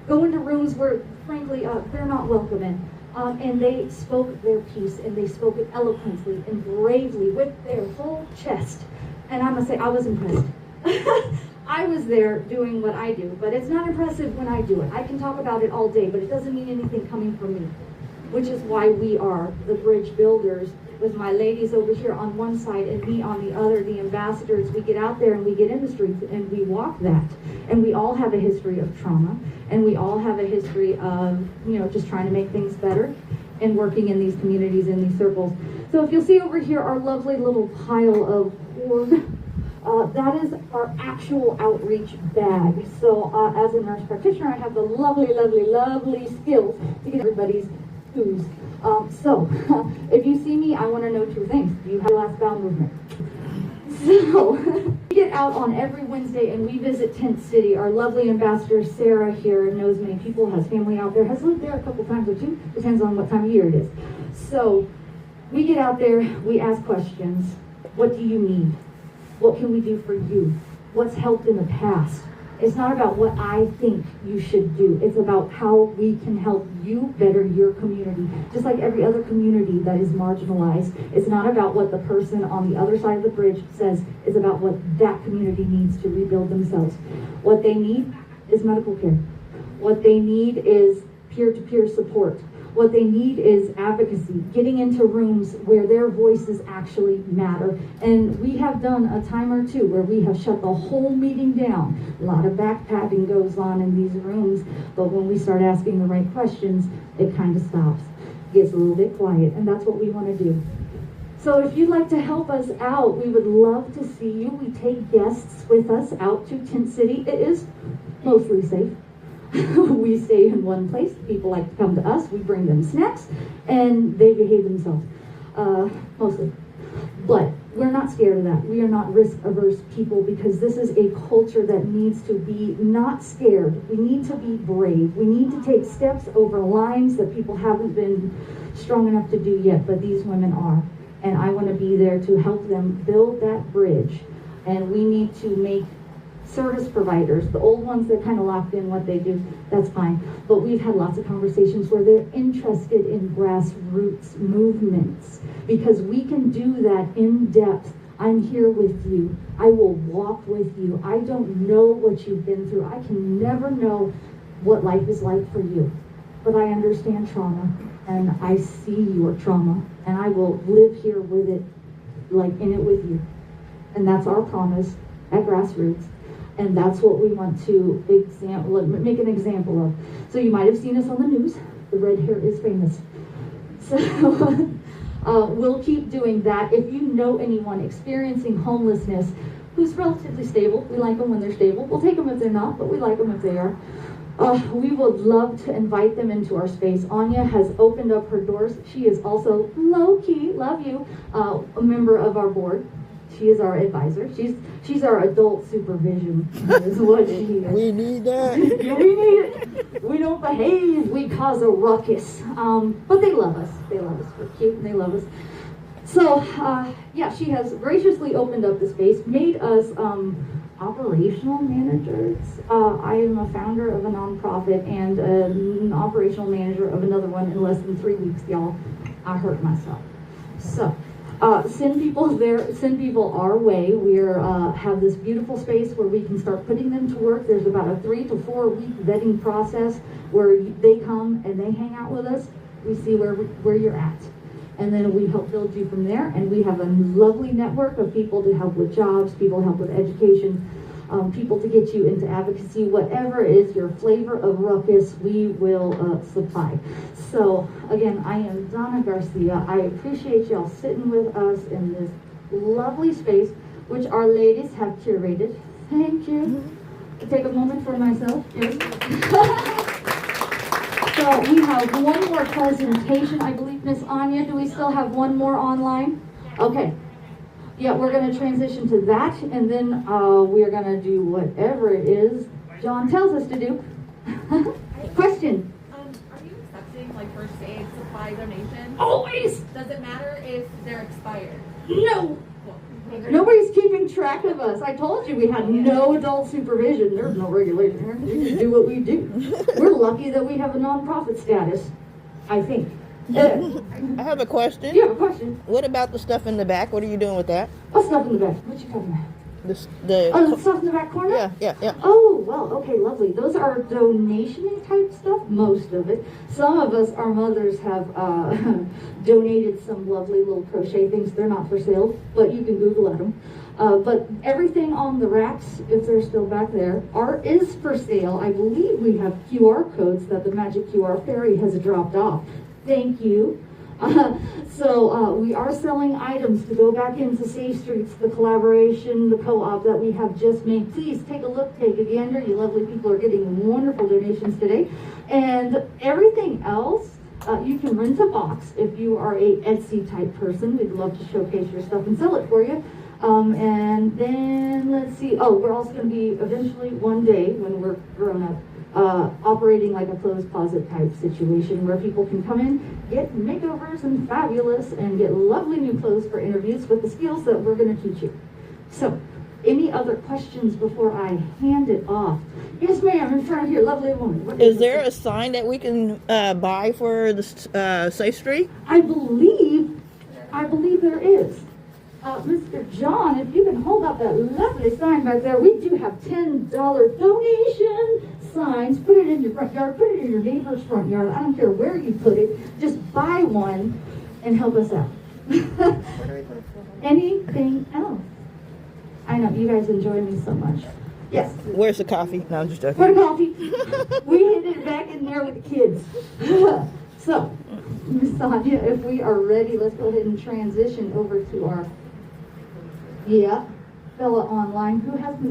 go into rooms where, frankly, they're not welcome in. And they spoke their piece, and they spoke it eloquently and bravely with their whole chest. And I must say, I was impressed. I was there doing what I do, but it's not impressive when I do it. I can talk about it all day, but it doesn't mean anything coming from me, which is why we are the bridge builders, with my ladies over here on one side and me on the other, the ambassadors. We get out there and we get in the streets and we walk that. And we all have a history of trauma, and we all have a history of, just trying to make things better and working in these communities, in these circles. So if you'll see over here our lovely little pile of hoard, that is our actual outreach bag. So as a nurse practitioner, I have the lovely, lovely, lovely skills to get everybody's ooze. So if you see me, I want to know two things. Do you have last bowel movement? So we get out on every Wednesday and we visit Tent City. Our lovely ambassador Sarah here knows many people, has family out there, has lived there a couple times or two, depends on what time of year it is. So we get out there, we ask questions. What do you need? What can we do for you? What's helped in the past? It's not about what I think you should do. It's about how we can help you better your community. Just like every other community that is marginalized, it's not about what the person on the other side of the bridge says. It's about what that community needs to rebuild themselves. What they need is medical care. What they need is peer-to-peer support. What they need is advocacy, getting into rooms where their voices actually matter. And we have done a time or two where we have shut the whole meeting down. A lot of backpatting goes on in these rooms, but when we start asking the right questions, it kind of stops, gets a little bit quiet, and that's what we want to do. So if you'd like to help us out, we would love to see you. We take guests with us out to Tent City. It is mostly safe. We stay in one place. People like to come to us. We bring them snacks, and they behave themselves, mostly. But we're not scared of that. We are not risk-averse people, because this is a culture that needs to be not scared. We need to be brave. We need to take steps over lines that people haven't been strong enough to do yet, but these women are. And I want to be there to help them build that bridge. And we need to make service providers, the old ones that kind of locked in what they do, that's fine. But we've had lots of conversations where they're interested in grassroots movements, because we can do that in depth. I'm here with you. I will walk with you. I don't know what you've been through. I can never know what life is like for you. But I understand trauma, and I see your trauma, and I will live here with it, like in it with you. And that's our promise at Grassroots. And that's what we want to make an example of. So you might have seen us on the news. The red hair is famous. So we'll keep doing that. If you know anyone experiencing homelessness who's relatively stable, we like them when they're stable. We'll take them if they're not, but we like them if they are. We would love to invite them into our space. Anya has opened up her doors. She is also low-key, love you, a member of our board. She is our advisor. She's our adult supervision, is what she is. We need that. Yeah, we need it. We don't behave. We cause a ruckus. But they love us. They love us. We're cute and they love us. So, yeah, she has graciously opened up the space, made us operational managers. I am a founder of a nonprofit and an operational manager of another one in less than 3 weeks, y'all. I hurt myself. So, send people our way. We have this beautiful space where we can start putting them to work. There's about a 3 to 4 week vetting process where they come and they hang out with us. We see where you're at. And then we help build you from there. And we have a lovely network of people to help with jobs, people to help with education, people to get you into advocacy. Whatever is your flavor of ruckus, we will supply. So again, I am Donna Garcia. I appreciate y'all sitting with us in this lovely space, which our ladies have curated. Thank you. I'll take a moment for myself. Yes. So we have one more presentation, I believe. Miss Anya, do we still have one more online? Okay. Yeah, we're going to transition to that, and then we are going to do whatever it is John tells us to do. Question? Are you accepting like first aid supply donations? Always! Does it matter if they're expired? No! Nobody's keeping track of us. I told you we had no adult supervision. There's no regulation here. We do what we do. We're lucky that we have a nonprofit status, I think. You I have a question. have a question? What about the stuff in the back? What are you doing with that? What's stuff in the back? What you talking about? Oh, the stuff in the back corner? Yeah. Oh, well, okay, lovely. Those are donation type stuff, most of it. Some of us, our mothers have donated some lovely little crochet things. They're not for sale, but you can Google at them. But everything on the racks, if they're still back there, is for sale. I believe we have QR codes that the Magic QR Fairy has dropped off. Thank you. So we are selling items to go back into Safe Streets, the collaboration, the co-op that we have just made. Please take a look, take a gander. You lovely people are getting wonderful donations today. And everything else, you can rent a box if you are a Etsy type person. We'd love to showcase your stuff and sell it for you. And then let's see. Oh, we're also going to be eventually one day when we're grown up, operating like a clothes closet type situation where people can come in, get makeovers and fabulous, and get lovely new clothes for interviews with the skills that we're going to teach you. So, any other questions before I hand it off? Yes, ma'am, in front of here, lovely woman. What Is there a sign that we can buy for the Safe Street? I believe there is. Mr. John, if you can hold up that lovely sign back there, we do have $10 donation signs. Put it in your front yard, put it in your neighbor's front yard. I don't care where you put it. Just buy one and help us out. Anything else? I know, you guys enjoy me so much. Yes. Where's the coffee? No, I'm just joking. For the coffee. We hid it back in there with the kids. So, Miss Sonia, if we are ready, let's go ahead and transition over to our fella online who has